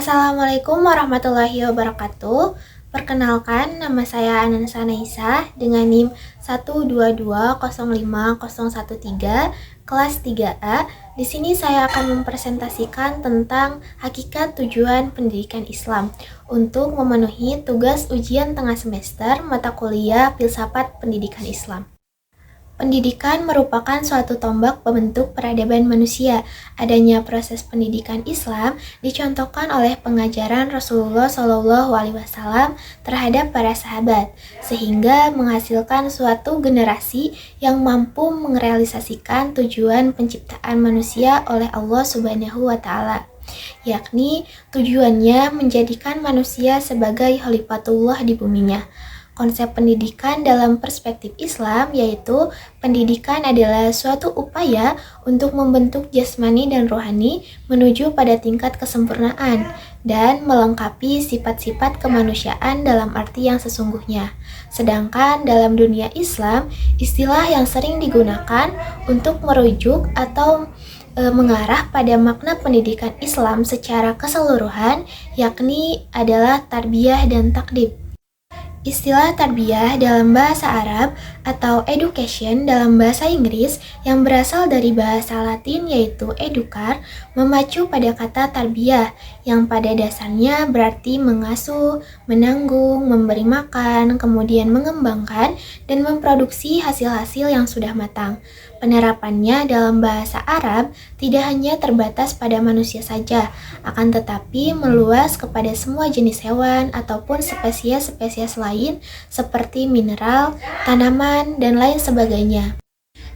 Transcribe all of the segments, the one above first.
Assalamualaikum warahmatullahi wabarakatuh. Perkenalkan, nama saya Anansa Naisa dengan NIM 122050113 kelas 3A. Di sini saya akan mempresentasikan tentang hakikat tujuan pendidikan Islam untuk memenuhi tugas ujian tengah semester mata kuliah Filsafat Pendidikan Islam. Pendidikan merupakan suatu tombak pembentuk peradaban manusia. Adanya proses pendidikan Islam dicontohkan oleh pengajaran Rasulullah SAW terhadap para sahabat, sehingga menghasilkan suatu generasi yang mampu merealisasikan tujuan penciptaan manusia oleh Allah Subhanahu wa Ta'ala, yakni tujuannya menjadikan manusia sebagai khalifatullah di buminya. Konsep pendidikan dalam perspektif Islam yaitu pendidikan adalah suatu upaya untuk membentuk jasmani dan rohani menuju pada tingkat kesempurnaan dan melengkapi sifat-sifat kemanusiaan dalam arti yang sesungguhnya. Sedangkan dalam dunia Islam, istilah yang sering digunakan untuk merujuk atau mengarah pada makna pendidikan Islam secara keseluruhan yakni adalah tarbiyah dan takdib. Istilah tarbiyah dalam bahasa Arab atau education dalam bahasa Inggris yang berasal dari bahasa Latin yaitu educar memacu pada kata tarbiyah yang pada dasarnya berarti mengasuh, menanggung, memberi makan, kemudian mengembangkan dan memproduksi hasil-hasil yang sudah matang. Penerapannya dalam bahasa Arab tidak hanya terbatas pada manusia saja, akan tetapi meluas kepada semua jenis hewan ataupun spesies-spesies lain seperti mineral, tanaman, dan lain sebagainya.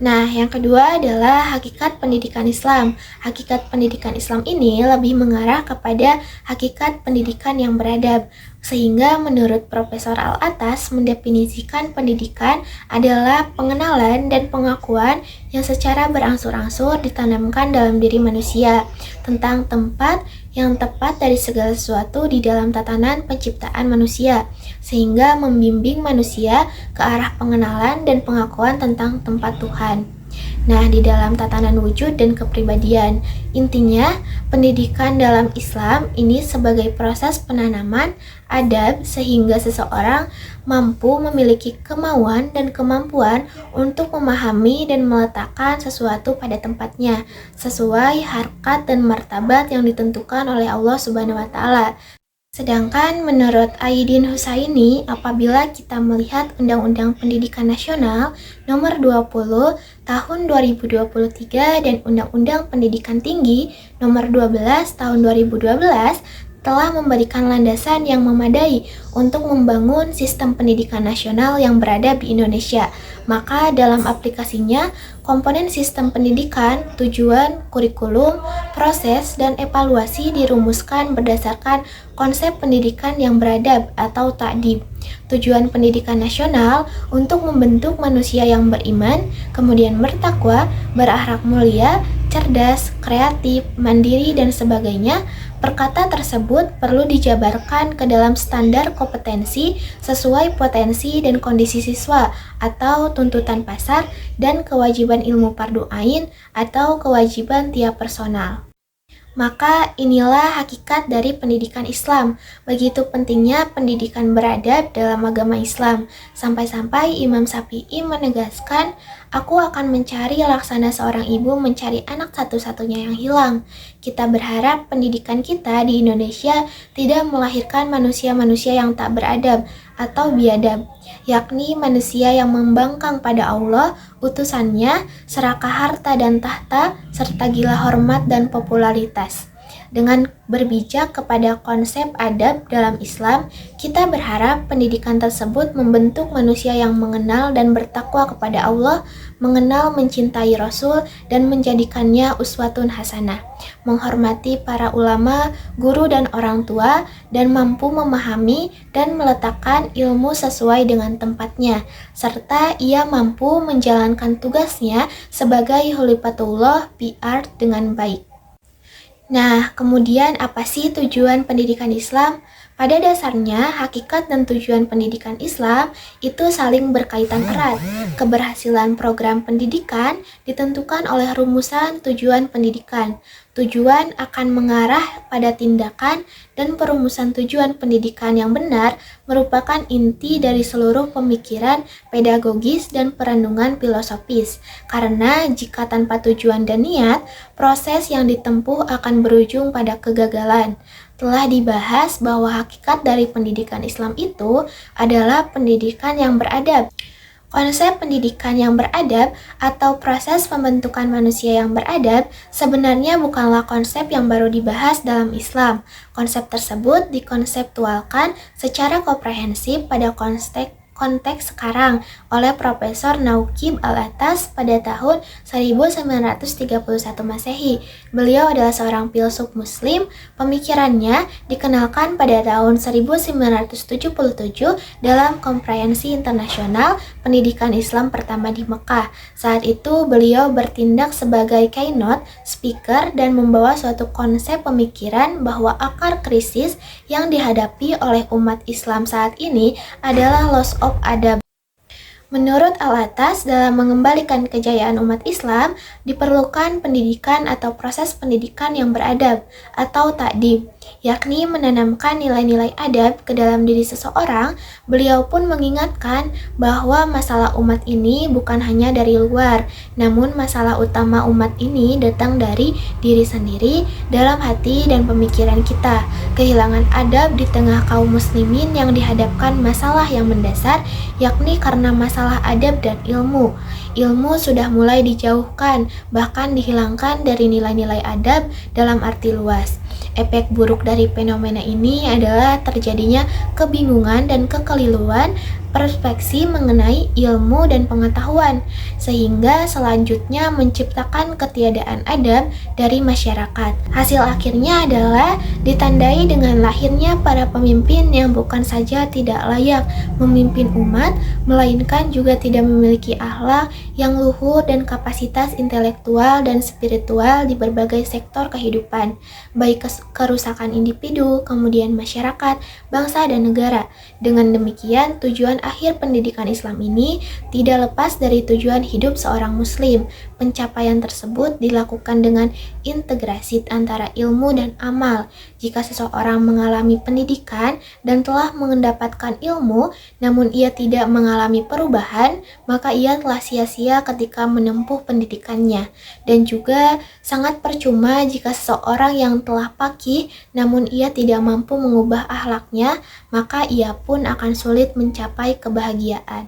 Nah, yang kedua adalah hakikat pendidikan Islam. Hakikat pendidikan Islam ini lebih mengarah kepada hakikat pendidikan yang beradab, sehingga menurut Profesor Al-Atas mendefinisikan pendidikan adalah pengenalan dan pengakuan yang secara berangsur-angsur ditanamkan dalam diri manusia tentang tempat yang tepat dari segala sesuatu di dalam tatanan penciptaan manusia, sehingga membimbing manusia ke arah pengenalan dan pengakuan tentang tempat Tuhan. Nah, di dalam tatanan wujud dan kepribadian, intinya pendidikan dalam Islam ini sebagai proses penanaman adab sehingga seseorang mampu memiliki kemauan dan kemampuan untuk memahami dan meletakkan sesuatu pada tempatnya sesuai harkat dan martabat yang ditentukan oleh Allah Subhanahu wa Ta'ala. Sedangkan menurut Aidin Husaini, apabila kita melihat Undang-Undang Pendidikan Nasional Nomor 20 Tahun 2023 dan Undang-Undang Pendidikan Tinggi Nomor 12 Tahun 2012 telah memberikan landasan yang memadai untuk membangun sistem pendidikan nasional yang beradab di Indonesia. Maka dalam aplikasinya, komponen sistem pendidikan, tujuan, kurikulum, proses, dan evaluasi dirumuskan berdasarkan konsep pendidikan yang beradab atau ta'dib. Tujuan pendidikan nasional untuk membentuk manusia yang beriman, kemudian bertakwa, berakhlak mulia, cerdas, kreatif, mandiri, dan sebagainya. Perkata tersebut perlu dijabarkan ke dalam standar kompetensi sesuai potensi dan kondisi siswa atau tuntutan pasar dan kewajiban ilmu fardu ain atau kewajiban tiap personal. Maka inilah hakikat dari pendidikan Islam. Begitu pentingnya pendidikan beradab dalam agama Islam. Sampai-sampai Imam Syafi'i menegaskan, aku akan mencari laksana seorang ibu mencari anak satu-satunya yang hilang. Kita berharap pendidikan kita di Indonesia tidak melahirkan manusia-manusia yang tak beradab atau biadab, yakni manusia yang membangkang pada Allah, utusannya, serakah harta dan tahta, serta gila hormat dan popularitas. Dengan berbijak kepada konsep adab dalam Islam, kita berharap pendidikan tersebut membentuk manusia yang mengenal dan bertakwa kepada Allah, mengenal mencintai Rasul, dan menjadikannya uswatun hasanah, menghormati para ulama, guru, dan orang tua, dan mampu memahami dan meletakkan ilmu sesuai dengan tempatnya, serta ia mampu menjalankan tugasnya sebagai khalifatullah PR dengan baik. Nah, kemudian apa sih tujuan pendidikan Islam? Pada dasarnya, hakikat dan tujuan pendidikan Islam itu saling berkaitan erat. Keberhasilan program pendidikan ditentukan oleh rumusan tujuan pendidikan. Tujuan akan mengarah pada tindakan dan perumusan tujuan pendidikan yang benar merupakan inti dari seluruh pemikiran pedagogis dan perenungan filosofis. Karena jika tanpa tujuan dan niat, proses yang ditempuh akan berujung pada kegagalan. Telah dibahas bahwa hakikat dari pendidikan Islam itu adalah pendidikan yang beradab. Konsep pendidikan yang beradab atau proses pembentukan manusia yang beradab sebenarnya bukanlah konsep yang baru dibahas dalam Islam. Konsep tersebut dikonseptualkan secara komprehensif pada konteks sekarang oleh Profesor Nauqib Al-Attas pada tahun 1931 Masehi. Beliau adalah seorang filsuf muslim. Pemikirannya dikenalkan pada tahun 1977 dalam Konferensi Internasional Pendidikan Islam pertama di Mekah. Saat itu beliau bertindak sebagai keynote speaker dan membawa suatu konsep pemikiran bahwa akar krisis yang dihadapi oleh umat Islam saat ini adalah loss of adab. Menurut Al-Attas, dalam mengembalikan kejayaan umat Islam, diperlukan pendidikan atau proses pendidikan yang beradab atau ta'dib, yakni menanamkan nilai-nilai adab ke dalam diri seseorang. Beliau pun mengingatkan bahwa masalah umat ini bukan hanya dari luar, namun masalah utama umat ini datang dari diri sendiri, dalam hati dan pemikiran kita. Kehilangan adab di tengah kaum muslimin yang dihadapkan masalah yang mendasar, yakni karena masalah adab dan ilmu. Ilmu sudah mulai dijauhkan, bahkan dihilangkan dari nilai-nilai adab dalam arti luas. Efek buruk dari fenomena ini adalah terjadinya kebingungan dan kekeliruan perspektif mengenai ilmu dan pengetahuan, sehingga selanjutnya menciptakan ketiadaan adab dari masyarakat. Hasil akhirnya adalah ditandai dengan lahirnya para pemimpin yang bukan saja tidak layak memimpin umat, melainkan juga tidak memiliki akhlak yang luhur dan kapasitas intelektual dan spiritual di berbagai sektor kehidupan, baik kerusakan individu, kemudian masyarakat, bangsa, dan negara. Dengan demikian, tujuan akhir pendidikan Islam ini tidak lepas dari tujuan hidup seorang muslim. Pencapaian tersebut dilakukan dengan integrasi antara ilmu dan amal. Jika seseorang mengalami pendidikan dan telah mendapatkan ilmu, namun ia tidak mengalami perubahan, maka ia telah sia-sia ketika menempuh pendidikannya. Dan juga sangat percuma jika seseorang yang telah faqih namun ia tidak mampu mengubah akhlaknya, maka ia pun akan sulit mencapai kebahagiaan.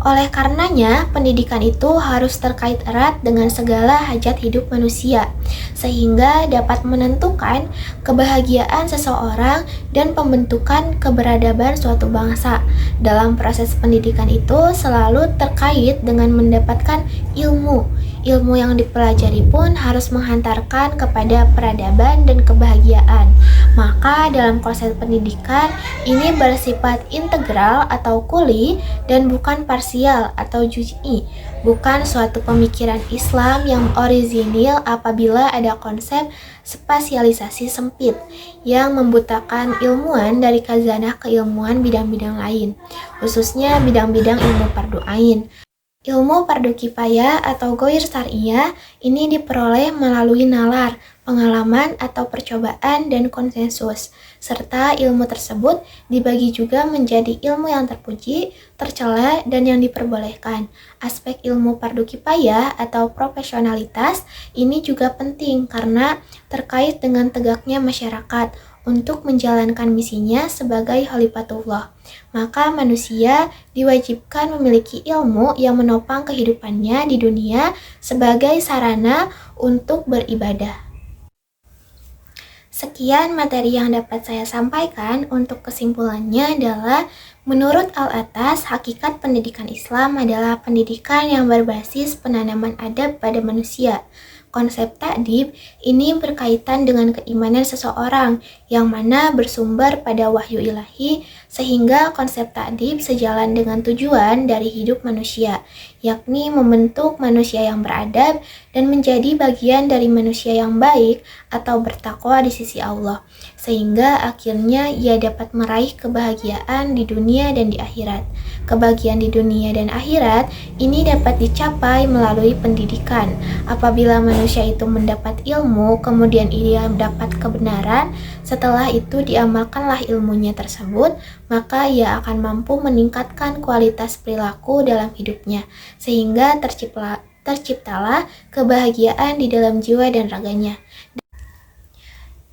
Oleh karenanya, pendidikan itu harus terkait erat dengan segala hajat hidup manusia, sehingga dapat menentukan kebahagiaan seseorang dan pembentukan keberadaban suatu bangsa. Dalam proses pendidikan itu selalu terkait dengan mendapatkan ilmu. Ilmu yang dipelajari pun harus menghantarkan kepada peradaban dan kebahagiaan. Maka dalam proses pendidikan ini bersifat integral atau kuli dan bukan parsial atau juz'i. Bukan suatu pemikiran Islam yang orisinil apabila ada konsep spasialisasi sempit yang membutakan ilmuwan dari khazanah keilmuan bidang-bidang lain, khususnya bidang-bidang ilmu fardu ain. Ilmu fardu kifayah atau ghoir syariah ini diperoleh melalui nalar, pengalaman atau percobaan dan konsensus, serta ilmu tersebut dibagi juga menjadi ilmu yang terpuji, tercela, dan yang diperbolehkan. Aspek ilmu fardu kifayah atau profesionalitas ini juga penting karena terkait dengan tegaknya masyarakat untuk menjalankan misinya sebagai khalifatullah. Maka manusia diwajibkan memiliki ilmu yang menopang kehidupannya di dunia sebagai sarana untuk beribadah. Sekian materi yang dapat saya sampaikan. Untuk kesimpulannya adalah, menurut Al-Attas, hakikat pendidikan Islam adalah pendidikan yang berbasis penanaman adab pada manusia. Konsep ta'dib ini berkaitan dengan keimanan seseorang yang mana bersumber pada wahyu ilahi, sehingga konsep ta'dib sejalan dengan tujuan dari hidup manusia, yakni membentuk manusia yang beradab dan menjadi bagian dari manusia yang baik atau bertakwa di sisi Allah, sehingga akhirnya ia dapat meraih kebahagiaan di dunia dan di akhirat. Kebahagiaan di dunia dan akhirat ini dapat dicapai melalui pendidikan. Apabila manusia itu mendapat ilmu, kemudian ia dapat kebenaran, setelah itu diamalkanlah ilmunya tersebut, maka ia akan mampu meningkatkan kualitas perilaku dalam hidupnya, sehingga terciptalah kebahagiaan di dalam jiwa dan raganya.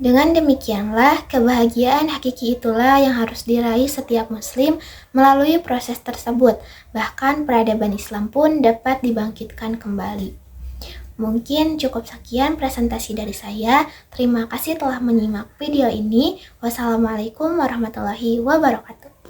Dengan demikianlah, kebahagiaan hakiki itulah yang harus diraih setiap muslim melalui proses tersebut. Bahkan peradaban Islam pun dapat dibangkitkan kembali. Mungkin cukup sekian presentasi dari saya. Terima kasih telah menyimak video ini. Wassalamualaikum warahmatullahi wabarakatuh.